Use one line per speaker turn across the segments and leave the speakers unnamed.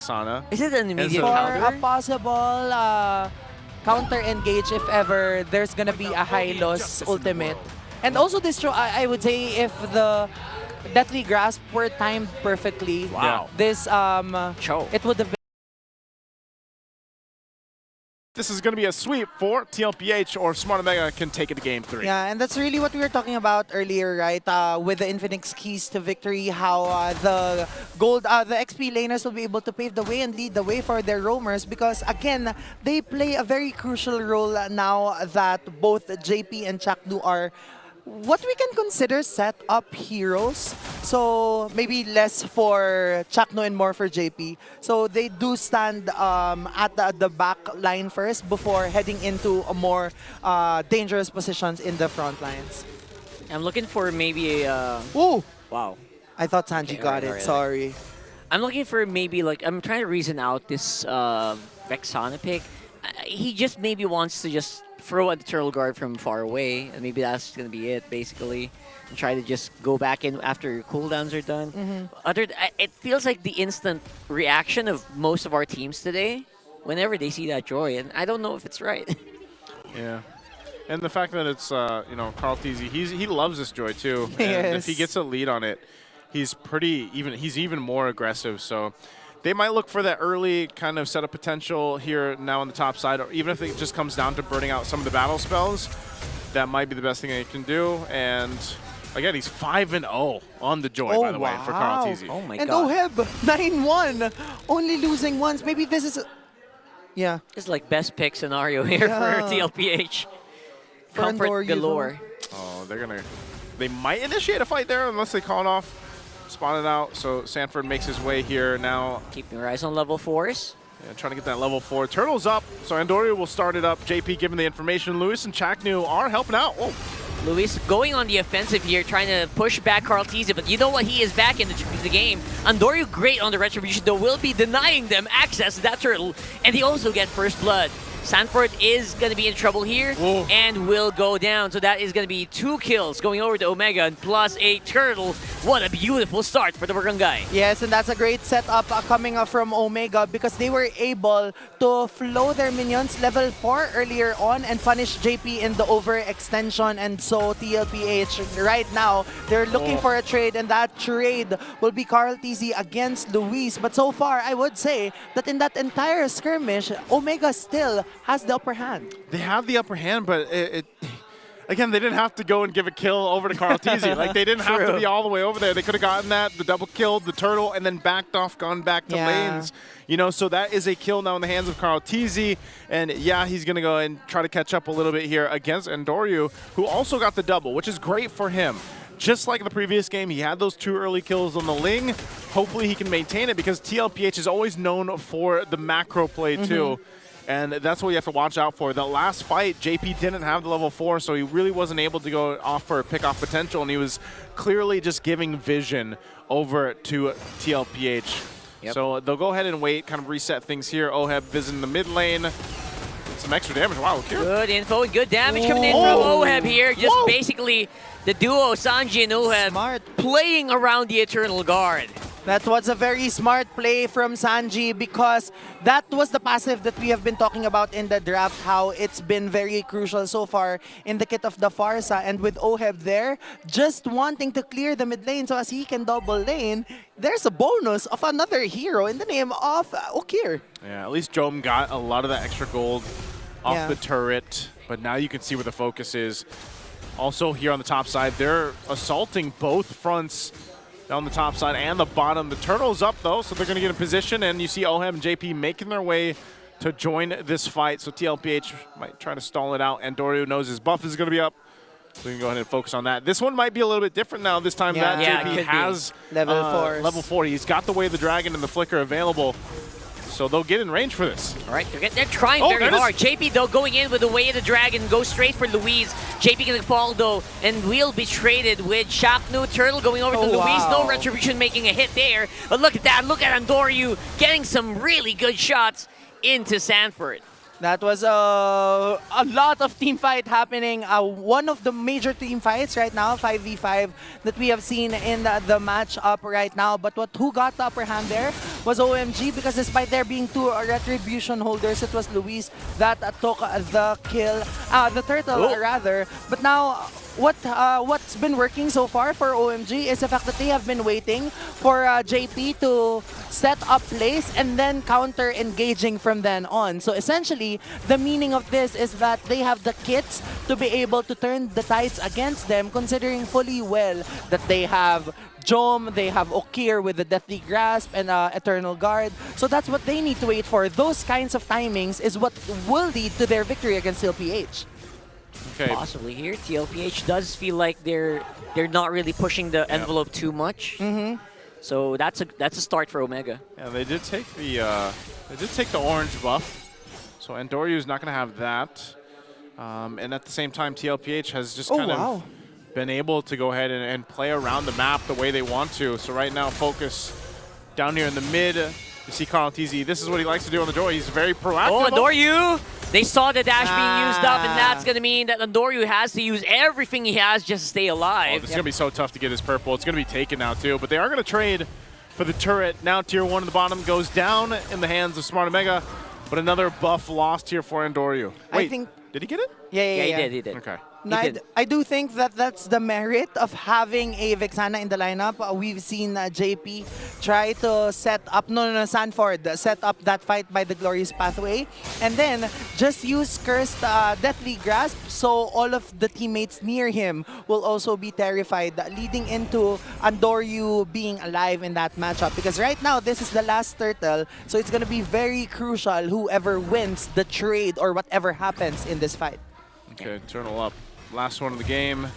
Sana.
Is it an immediate
For
counter?
a possible counter engage if ever there's gonna be a high loss ultimate. And also this show, I would say if the Deathly Grasp were timed perfectly,
Wow.
this
Show.
it would have been.
This is going to be a sweep for Tlph, or Smart Omega can take it to game 3.
Yeah, and that's really what we were talking about earlier, right? With the Infinix keys to victory, how the XP laners will be able to pave the way and lead the way for their roamers because, again, they play a very crucial role now that both JP and Chaknu are what we can consider set-up heroes. So maybe less for Chakno and more for JP. So they do stand at the back line first before heading into a more dangerous positions in the front lines.
I'm looking for maybe a...
Ooh!
Wow.
I thought Sanji
Okay,
got it,
alright.
sorry.
I'm looking for maybe like... I'm trying to reason out this Vexana pick. He just maybe wants to just throw at the turtle guard from far away, and maybe that's gonna be it basically, and try to just go back in after cooldowns are done. It feels like the instant reaction of most of our teams today whenever they see that joy, and I don't know if it's right.
Yeah. And the fact that it's, you know, Carl Teasy, he loves this joy too. And if he gets a lead on it, he's even more aggressive. So they might look for that early kind of setup potential here now on the top side, or even if it just comes down to burning out some of the battle spells, that might be the best thing they can do. And again, he's 5-0 on the joy, by the way, for Carl Teasy.
Oh my
And
god.
Oheb, 9-1, only losing once. Maybe this is... Yeah.
It's like best pick scenario here for Tlph.
For
Comfort
Andor,
galore.
Oh, they might initiate a fight there unless they call it off. Spotted out, so Sanford makes his way here now.
Keeping your eyes on level 4s.
Yeah, trying to get that level 4. Turtle's up, so Andoria will start it up. JP giving the information. Lewis and Chaknu are helping out. Oh.
Luis going on the offensive here, trying to push back Carl Teasy, but you know what? He is back in the game. Andoryu great on the Retribution, though, will be denying them access to that turtle, and they also get first blood. Sanford is going to be in trouble here and will go down. So that is going to be 2 kills going over to Omega and plus a turtle. What a beautiful start for the Barangay.
Yes, and that's a great setup coming up from Omega because they were able to flow their minions level 4 earlier on and punish JP in the overextension. And so Tlph right now, they're looking for a trade, and that trade will be Carl Teasy against Luis. But so far, I would say that in that entire skirmish, Omega still has the upper hand.
They have the upper hand, but again, they didn't have to go and give a kill over to Carl Teasy. Like, they didn't have to be all the way over there. They could have gotten that, the double kill, the turtle, and then backed off, gone back to lanes. You know, so that is a kill now in the hands of Carl Teasy. And yeah, he's going to go and try to catch up a little bit here against Andoryu, who also got the double, which is great for him. Just like the previous game, he had those 2 early kills on the Ling. Hopefully he can maintain it because Tlph is always known for the macro play too. And that's what you have to watch out for. The last fight, JP didn't have the level 4, so he really wasn't able to go off for pick-off potential, and he was clearly just giving vision over to Tlph. So they'll go ahead and wait, kind of reset things here. Oheb visiting the mid lane. Some extra damage. Wow, here.
Good info and good damage coming in from Oheb here. Just basically the duo, Sanji and Oheb, playing around the Eternal Guard.
That was a very smart play from Sanji because that was the passive that we have been talking about in the draft, how it's been very crucial so far in the kit of the Farsa. And with Oheb there, just wanting to clear the mid lane so as he can double lane, there's a bonus of another hero in the name of Okir.
Yeah, at least Jom got a lot of that extra gold off the turret, but now you can see where the focus is. Also here on the top side, they're assaulting both fronts on the top side and the bottom. The turtle's up though, so they're going to get in position, and you see Oheb and JP making their way to join this fight. So Tlph might try to stall it out, and Doryu knows his buff is going to be up, so we can go ahead and focus on that. This one might be a little bit different now. This time that JP has level 4. He's got the Way of the Dragon and the Flicker available, so they'll get in range for this.
All right, they're trying very hard. JP, though, going in with the Way of the Dragon, goes straight for Louise. JP gonna fall, though, and will be traded with Shaknu. Turtle going over to Louise. No Retribution making a hit there. But look at that. Look at Andoryu getting some really good shots into Sanford.
That was a lot of team fight happening. One of the major team fights right now, 5v5, that we have seen in the match-up right now. But who got the upper hand there was OMG, because despite there being two retribution holders, it was Luis that took the kill, the turtle rather. But now, what's been working so far for OMG is the fact that they have been waiting for JP to set up plays and then counter engaging from then on. So essentially, the meaning of this is that they have the kits to be able to turn the tides against them, considering fully well that they have Jom, they have Okir with the Deathly Grasp and Eternal Guard. So that's what they need to wait for. Those kinds of timings is what will lead to their victory against Tlph.
Okay.
Possibly here. Tlph does feel like they're not really pushing the envelope too much. So that's a start for Omega.
Yeah, they did take the orange buff. So Andoreu's not going to have that. And at the same time, Tlph has just kind of been able to go ahead and play around the map the way they want to. So right now, focus down here in the mid. You see Tlph. This is what he likes to do on the door. He's very proactive.
Oh, Andoreu! They saw the dash being used up, and that's going to mean that Andoreu has to use everything he has just to stay alive.
Oh, this is going to be so tough to get his purple. It's going to be taken now, too. But they are going to trade for the turret. Now Tier 1 at the bottom goes down in the hands of Smart Omega. But another buff lost here for Andoreu. Wait,
I think,
did he get it?
Yeah,
he did.
Okay.
I do think that that's the merit of having a Vexana in the lineup. We've seen JP try to set up, Sanford set up that fight by the Glorious Pathway, and then just use Cursed Deathly Grasp so all of the teammates near him will also be terrified, leading into Andoreu being alive in that matchup. Because right now, this is the last turtle, so it's going to be very crucial whoever wins the trade or whatever happens in this fight.
Okay, Eternal up. Last one of the game.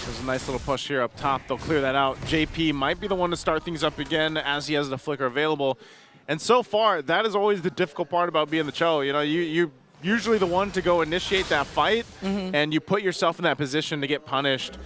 There's a nice little push here up top. They'll clear that out. JP might be the one to start things up again as he has the flicker available. And so far, that is always the difficult part about being the Cho. You know, you're usually the one to go initiate that fight, and you put yourself in that position to get punished.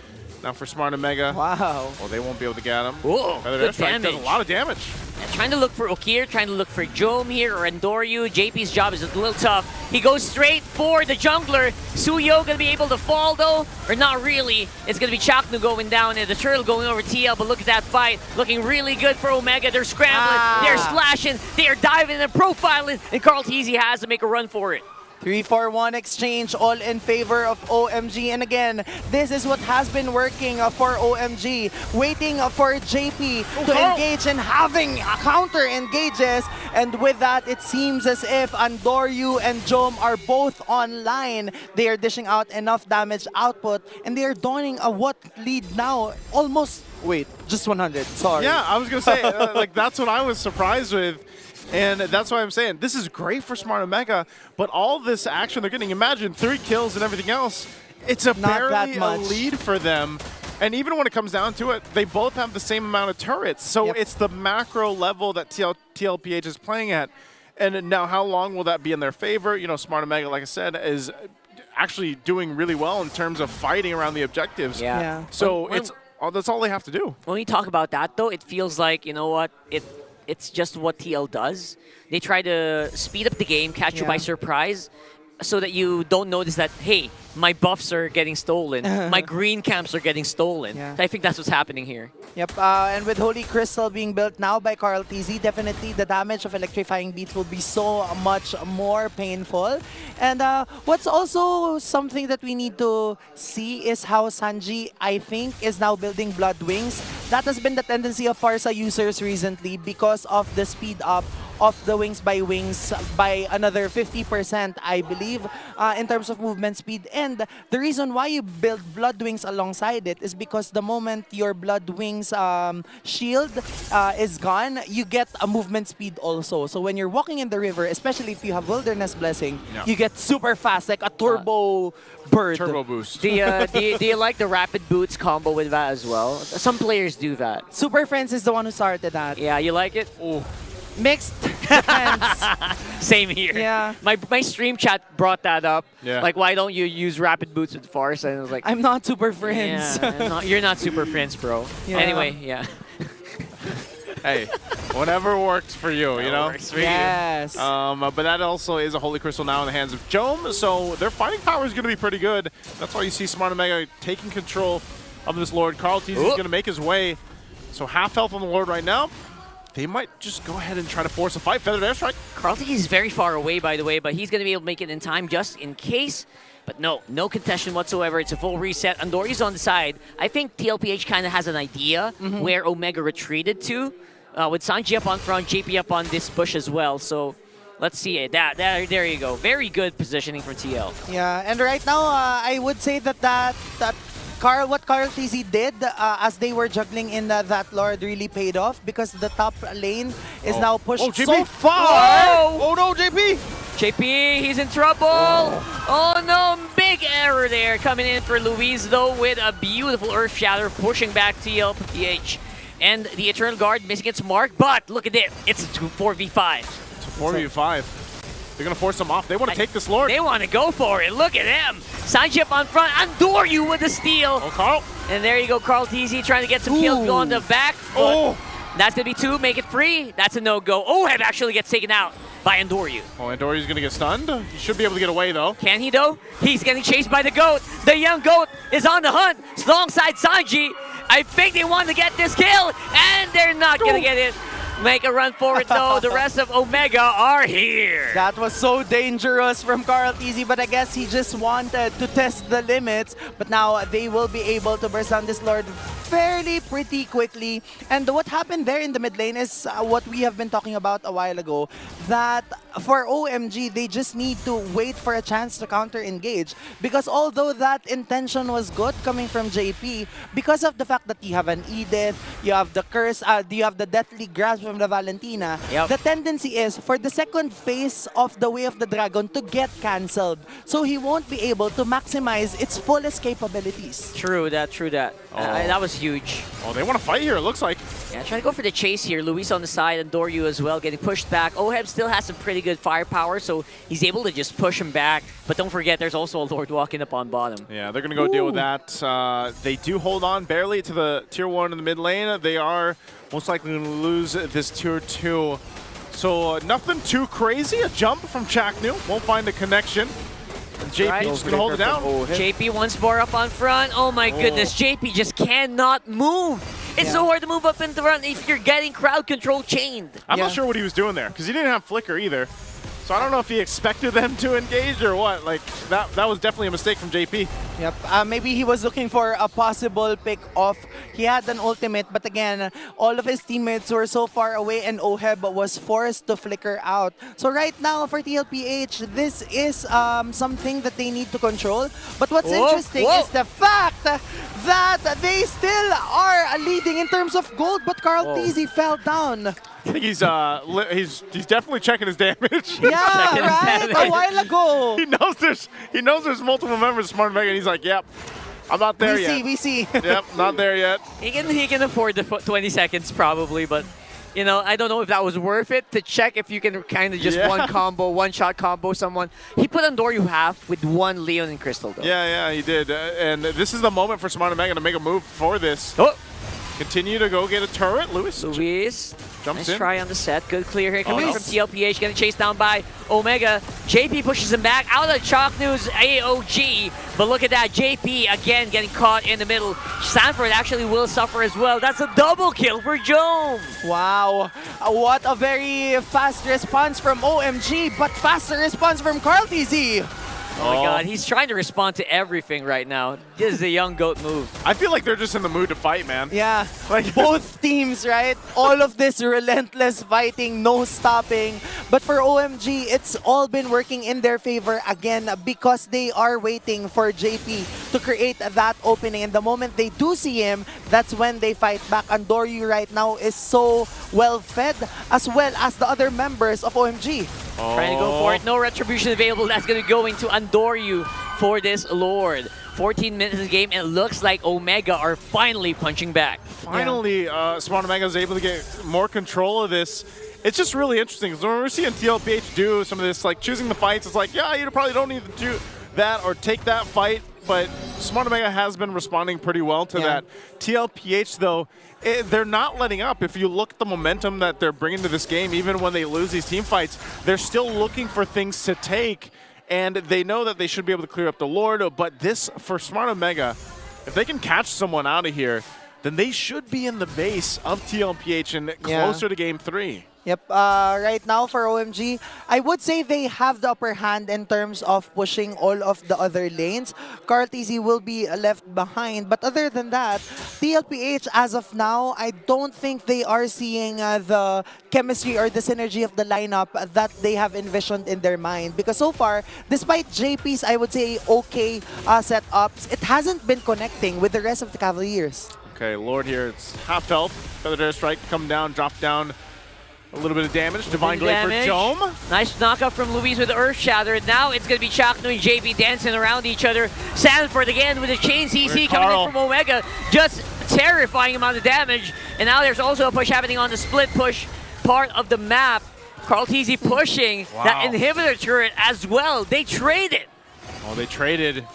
Now for Smart Omega.
Wow.
Well, they won't be able to get him.
Whoa, good damage.
Does a lot of damage.
And trying to look for Okir, trying to look for Jom here or Andoreu. JP's job is a little tough. He goes straight for the jungler. Suyo gonna be able to fall though, or not really. It's gonna be Chaknu going down and the turtle going over TL, but look at that fight. Looking really good for Omega. They're scrambling, they're slashing, they are diving and profiling, and Tlph has to make a run for it.
3-4-1 exchange, all in favor of OMG. And again, this is what has been working for OMG. Waiting for JP to engage and having counter engages. And with that, it seems as if Andoreu and Jom are both online. They are dishing out enough damage output. And they are donning a what lead now? Almost, wait, just 100, sorry.
Yeah, I was going to say, like, that's what I was surprised with. And that's why I'm saying this is great for Smart Omega, but all this action they're getting, imagine 3 kills and everything else, it's barely a lead for them. And even when it comes down to it, they both have the same amount of turrets. So it's the macro level that Tlph is playing at. And now how long will that be in their favor? You know, Smart Omega, like I said, is actually doing really well in terms of fighting around the objectives.
Yeah.
So that's all they have to do.
When we talk about that, though, it feels like, you know what, it's just what TL does. They try to speed up the game, catch you by surprise, so that you don't notice that, hey, my buffs are getting stolen, my green camps are getting stolen. I think that's what's happening here.
Yep, and with Holy Crystal being built now by Tlph, definitely the damage of electrifying beats will be so much more painful. And what's also something that we need to see is how Sanji, I think, is now building Blood Wings. That has been the tendency of Farsa users recently because of the speed up of the Wings by another 50%, I believe, in terms of movement speed. And the reason why you build Blood Wings alongside it is because the moment your Blood Wings shield is gone, you get a movement speed also. So when you're walking in the river, especially if you have Wilderness Blessing, you get super fast, like a turbo bird.
Turbo boost.
Do you like the Rapid Boots combo with that as well? Some players do that.
Super Friends is the one who started that.
Yeah, you like it?
Oh.
Mixed defense.
Same here.
Yeah.
My stream chat brought that up.
Yeah.
Like, why don't you use Rapid Boots with Farce? And I was like,
I'm not Super Friends.
Yeah, you're not Super Friends, bro.
Yeah.
Anyway, yeah.
Hey, whatever works for you, you know?
Works for
Yes.
But that also is a Holy Crystal now in the hands of Jome, so their fighting power is going to be pretty good. That's why you see Smart Omega taking control of this Lord. Carl T's is going to make his way. So half health on the Lord right now. They might just go ahead and try to force a fight. Feathered Airstrike.
Carlton is very far away, by the way, but he's going to be able to make it in time just in case. But no contestation whatsoever. It's a full reset. Andori's on the side. I think Tlph kind of has an idea where Omega retreated to, with Sanji up on front, JP up on this bush as well. So let's see it. There you go. Very good positioning for TL.
Yeah, and right now, I would say that what Carl TZ did as they were juggling in that Lord really paid off because the top lane is now pushed so far.
Whoa!
Oh no, JP!
JP, he's in trouble. Oh no, big error there coming in for Luis though with a beautiful Earth Shatter pushing back Tlph. And the Eternal Guard missing its mark, but look at it. It's a 4v5.
It's a 4v5. They're going to force them off. They want to take this Lord.
They want to go for it. Look at them. Sanji up on front. Andoryu with the steal.
Oh, Carl.
And there you go, Carl TZ trying to get some kills going to the back.
Oh.
That's going to be 2. Make it 3. That's a no-go. Oheb actually gets taken out by Andoryu.
Oh, Andoryu's going to get stunned. He should be able to get away, though.
Can he, though? He's getting chased by the GOAT. The young GOAT is on the hunt alongside Sanji. I think they want to get this kill, and they're not going to get it. Make a run for it, though. The rest of Omega are here.
That was so dangerous from Carl TZ, but I guess he just wanted to test the limits. But now they will be able to burst down this Lord fairly pretty quickly. And what happened there in the mid lane is what we have been talking about a while ago, that for OMG, they just need to wait for a chance to counter-engage. Because although that intention was good coming from JP, because of the fact that you have an Edith, you have the Curse, you have the Deathly Grasp from the Valentina, the tendency is for the second phase of the Way of the Dragon to get cancelled. So he won't be able to maximize its fullest capabilities.
True that. That was huge.
Oh, they want to fight here, it looks like.
Yeah, trying to go for the chase here. Luis on the side and Doryu as well getting pushed back. Oheb still has some pretty good firepower, so he's able to just push him back. But don't forget, there's also a Lord walking up on bottom.
Yeah, they're going to go deal with that. They do hold on barely to the tier 1 in the mid lane. They are most likely going to lose this tier 2. So nothing too crazy. A jump from Chaknu. Won't find a connection. JP just going to hold it down.
JP once more up on front. Oh my goodness, JP just cannot move. It's so hard to move up in the front if you're getting crowd control chained.
I'm not sure what he was doing there because he didn't have flicker either. So I don't know if he expected them to engage or what. Like that was definitely a mistake from JP.
Yep. Maybe he was looking for a possible pick off. He had an ultimate, but again, all of his teammates were so far away and Oheb was forced to flicker out. So right now for Tlph, this is something that they need to control. But what's interesting is the fact that they still are leading in terms of gold, but Carl TZ fell down.
I think he's definitely checking his damage.
Yeah, right. A while ago.
He knows there's multiple members of Smart Omega, and he's like, yep, I'm not there yet.
We see.
Yep, not there yet.
He can afford the 20 seconds probably, but you know, I don't know if that was worth it to check if you can kind of just one-shot combo someone. He put on Doryu half with one Leon and Crystal though.
Yeah, he did. And this is the moment for Smart Omega to make a move for this.
Oh.
Continue to go get a turret. Luis
jumps in. Try on the set. Good clear here coming from Tlph. Getting chased down by Omega. JP pushes him back out of Chaknu's AOG. But look at that. JP again getting caught in the middle. Sanford actually will suffer as well. That's a double kill for Jome.
Wow. What a very fast response from OMG, but faster response from Carl TZ.
Oh my god, he's trying to respond to everything right now. This is a young GOAT move.
I feel like they're just in the mood to fight, man.
Yeah, like both teams, right? All of this relentless fighting, no stopping. But for OMG, it's all been working in their favor again because they are waiting for JP to create that opening. And the moment they do see him, that's when they fight back. And Doryu right now is so well fed, as well as the other members of OMG.
Trying to go for it. No retribution available. That's going to go into Andoryu for this Lord. 14 minutes in the game, and it looks like Omega are finally punching back.
Finally, Smart Omega is able to get more control of this. It's just really interesting because when we're seeing Tlph do some of this, like choosing the fights, it's like, yeah, you probably don't need to do that or take that fight. but Smart Omega has been responding pretty well to that. TLPH, though, they're not letting up. If you look at the momentum that they're bringing to this game, even when they lose these team fights, they're still looking for things to take, and they know that they should be able to clear up the Lord. But this, for Smart Omega, if they can catch someone out of here, then they should be in the base of TLPH and closer to Game 3.
Yep. Right now for OMG, I would say they have the upper hand in terms of pushing all of the other lanes. Tlph will be left behind. But other than that, TLPH, as of now, I don't think they are seeing the chemistry or the synergy of the lineup that they have envisioned in their mind. Because so far, despite JP's, I would say, okay setups, it hasn't been connecting with the rest of the Cavaliers.
Okay, Lord here, it's half health. Feather Dare Strike, come down, drop down. A little bit of damage. Divine Glaive for Dome.
Nice knockup from Luis with Earth Shatter. Now it's going to be Chakno and JP dancing around each other. Sanford again with a chain CC coming in from Omega. Just terrifying amount of damage. And now there's also a push happening on the split push part of the map. Tlph pushing that inhibitor turret as well. They traded.
Oh, they traded.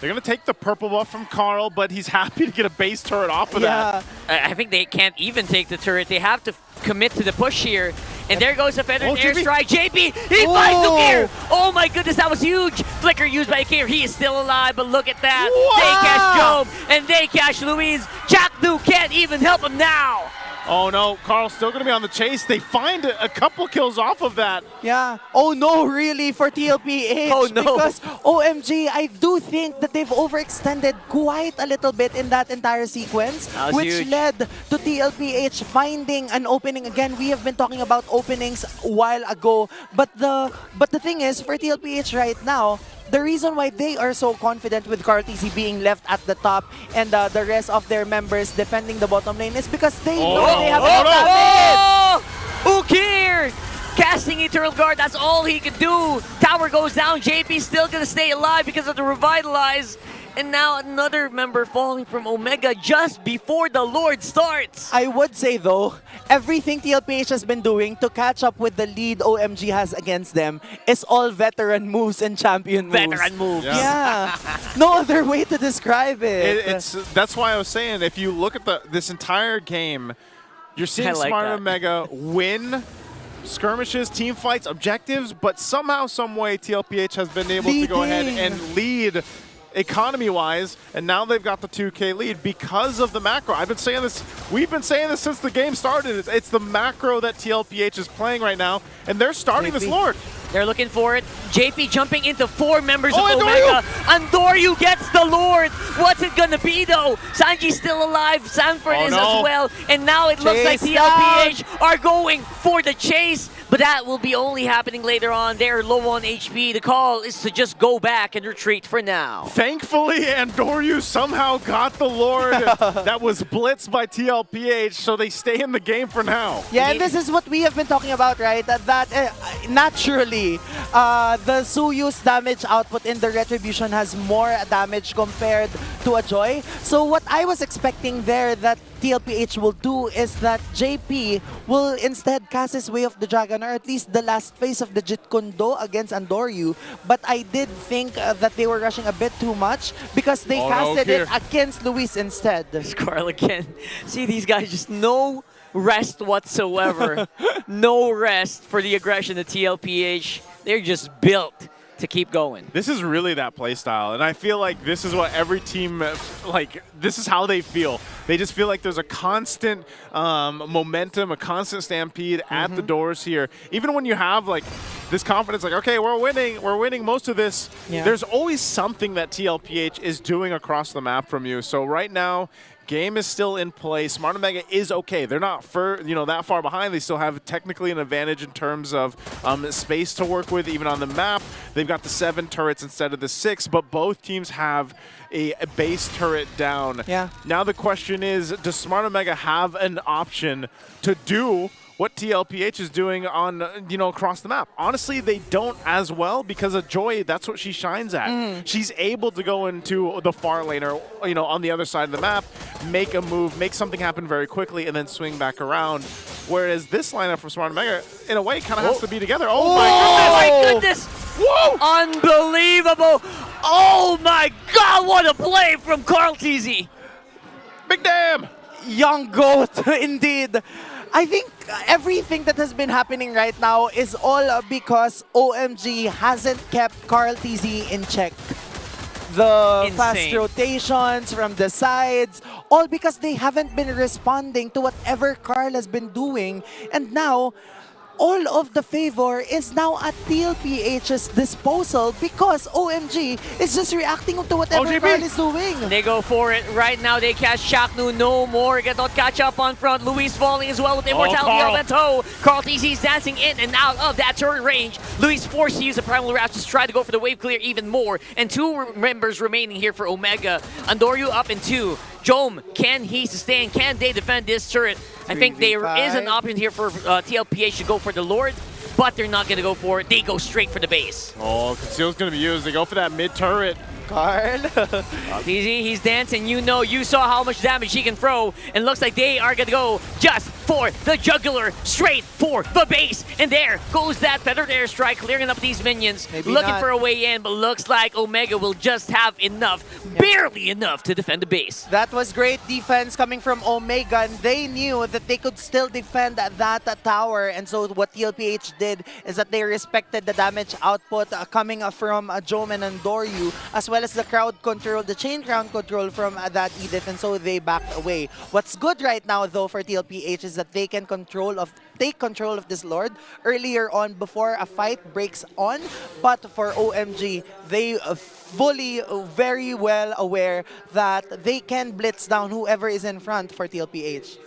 They're going to take the purple buff from Carl, but he's happy to get a base turret off of that.
I think they can't even take the turret. They have to commit to the push here. And there goes a Feathered Airstrike. JP, he finds the gear! Oh my goodness, that was huge! Flicker used by Kier. He is still alive, but look at that. They catch Job, and they catch Luis. Chaknu can't even help him now.
Oh no, Carl's still going to be on the chase. They find a couple kills off of that.
Yeah. Oh no, really, for TLPH.
Oh no.
Because OMG, I do think that they've overextended quite a little bit in that entire sequence, which led to TLPH finding an opening. Again, we have been talking about openings a while ago, but the thing is, for TLPH right now, the reason why they are so confident with Tlph being left at the top and the rest of their members defending the bottom lane is because they know they have enough damage.
Ukir casting Eternal Guard, that's all he can do. Tower goes down, JP still gonna stay alive because of the Revitalize. And now another member falling from Omega just before the Lord starts.
I would say though, everything TLPH has been doing to catch up with the lead OMG has against them is all veteran moves and champion moves.
Veteran moves.
Yeah. No other way to describe it.
That's why I was saying, if you look at this entire game, you're seeing Smart Omega win skirmishes, team fights, objectives, but somehow, some way, TLPH has been able to go ahead and lead economy-wise, and now they've got the 2K lead because of the macro. I've been saying this, we've been saying this since the game started. It's the macro that TLPH is playing right now, and they're starting this Lord.
They're looking for it. JP jumping into 4 members of Omega. Andoryu gets the Lord. What's it gonna be though? Sanji's still alive. Sanford is as well. And now it looks like TLPH are going for the chase. But that will be only happening later on. They're low on HP. The call is to just go back and retreat for now.
Thankfully, Andoryu somehow got the Lord that was blitzed by TLPH, so they stay in the game for now.
Yeah, and this is what we have been talking about, right? That naturally, the Suyu's damage output in the Retribution has more damage compared to a Joy. So what I was expecting there that TLPH will do is that JP will instead cast his Way of the Dragon, or at least the last phase of the Jeet Kune Do against Andoryu. But I did think that they were rushing a bit too much because they casted it against Luis instead.
Carl again. See, these guys just no rest whatsoever. No rest for the aggression of TLPH. They're just built to keep going.
This is really that play style, and I feel like this is what every team, this is how they feel. They just feel like there's a constant momentum, a constant stampede at the doors here. Even when you have this confidence, okay, we're winning most of this, there's always something that TLPH is doing across the map from you. So right now, game is still in play. Smart Omega is okay. They're not that far behind. They still have technically an advantage in terms of space to work with, even on the map. They've got the 7 turrets instead of the 6, but both teams have a base turret down.
Yeah.
Now the question is, does Smart Omega have an option to do what TLPH is doing on, across the map? Honestly, they don't as well because of Joy. That's what she shines at. She's able to go into the far lane or, on the other side of the map, make a move, make something happen very quickly, and then swing back around. Whereas this lineup from Smart Omega, in a way, kind of has to be together. Oh my goodness!
Whoa! Unbelievable! Oh my god, what a play from Tlph!
Big damn!
Young GOAT, indeed. I think everything that has been happening right now is all because OMG hasn't kept Tlph in check. The fast
Insane.
rotations from the sides, all because they haven't been responding to whatever Carl has been doing. And now, all of the favor is now at Tlph's disposal because OMG is just reacting to whatever
OGB.
Carl is doing.
They go for it right now. They catch Shaknu no more. Get not catch up on front. Luis falling as well with immortality
Carl.
of Tlph. Tlph dancing in and out of that turret range. Luis forced to use the primal wrath to try to go for the wave clear even more. And two members remaining here for Omega. Andoryu up in 2. Jome, can he sustain? Can they defend this turret? I think there is an option here for Tlph to go for the Lord, but they're not going to go for it. They go straight for the base.
Oh, Conceal's going to be used. They go for that mid turret.
Carl.
Tlph, he's dancing. You saw how much damage he can throw. And looks like they are going to go just for the jugular, straight for the base. And there goes that feathered airstrike, clearing up these minions.
Maybe
looking
not.
for a way in, but looks like Omega will just have enough, barely enough to defend the base.
That was great defense coming from Omega, and they knew that they could still defend that tower. And so what Tlph did is that they respected the damage output coming from Jome and Andoryu, as well as the crowd control, the chain crowd control from that Edith, and so they backed away. What's good right now, though, for Tlph is that they can take control of this Lord earlier on before a fight breaks on. But for OMG, they fully, very well aware that they can blitz down whoever is in front for Tlph.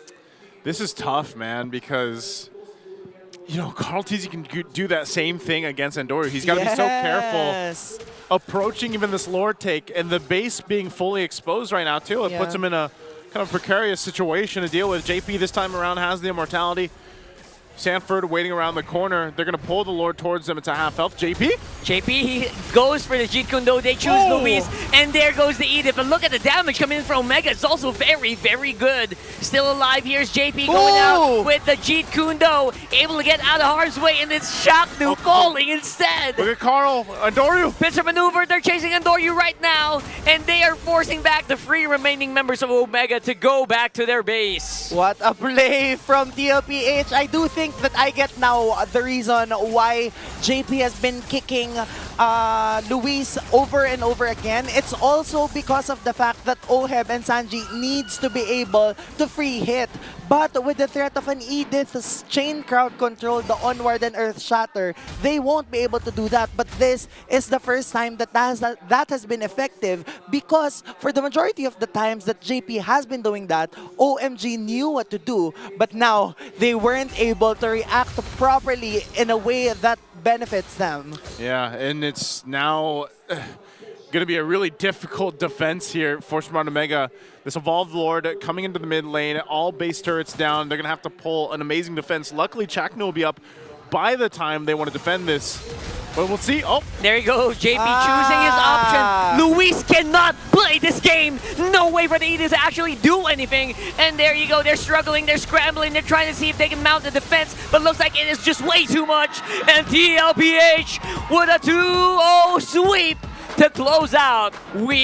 This is tough, man, because you know, Tlph can do that same thing against Andoryu. He's got to be so careful approaching even this Lord take, and the base being fully exposed right now too. It puts him in a kind of precarious situation to deal with. JP this time around has the immortality. Sanford waiting around the corner. They're going to pull the Lord towards them. It's a half health. JP?
JP, he goes for the Jeet Kune Do. They choose Luis, and there goes the Edith. But look at the damage coming in from Omega. It's also very, very good. Still alive. Here's JP going out with the Jeet Kune Do, able to get out of harm's way, and it's Shaknu falling instead.
Look at Carl. Andoryu.
Pincer maneuver. They're chasing Andoryu right now, and they are forcing back the 3 remaining members of Omega to go back to their base.
What a play from Tlph. I do think that I get now the reason why JP has been kicking Luis over and over again. It's also because of the fact that Oheb and Sanji needs to be able to free hit. But with the threat of an Edith's chain crowd control, the onward and earth shatter, they won't be able to do that. But this is the first time that that has been effective, because for the majority of the times that JP has been doing that, OMG knew what to do. But now they weren't able to react properly in a way that benefits them.
Yeah, and it's now going to be a really difficult defense here for Smart Omega. This Evolved Lord coming into the mid lane, all base turrets down. They're going to have to pull an amazing defense. Luckily, Chakno will be up by the time they want to defend this. But we'll see. Oh,
there you go. JP choosing his option. Luis cannot play this game. No way for the Edith to actually do anything. And there you go. They're struggling. They're scrambling. They're trying to see if they can mount the defense. But looks like it is just way too much. And Tlph with a 2-0 sweep to close out week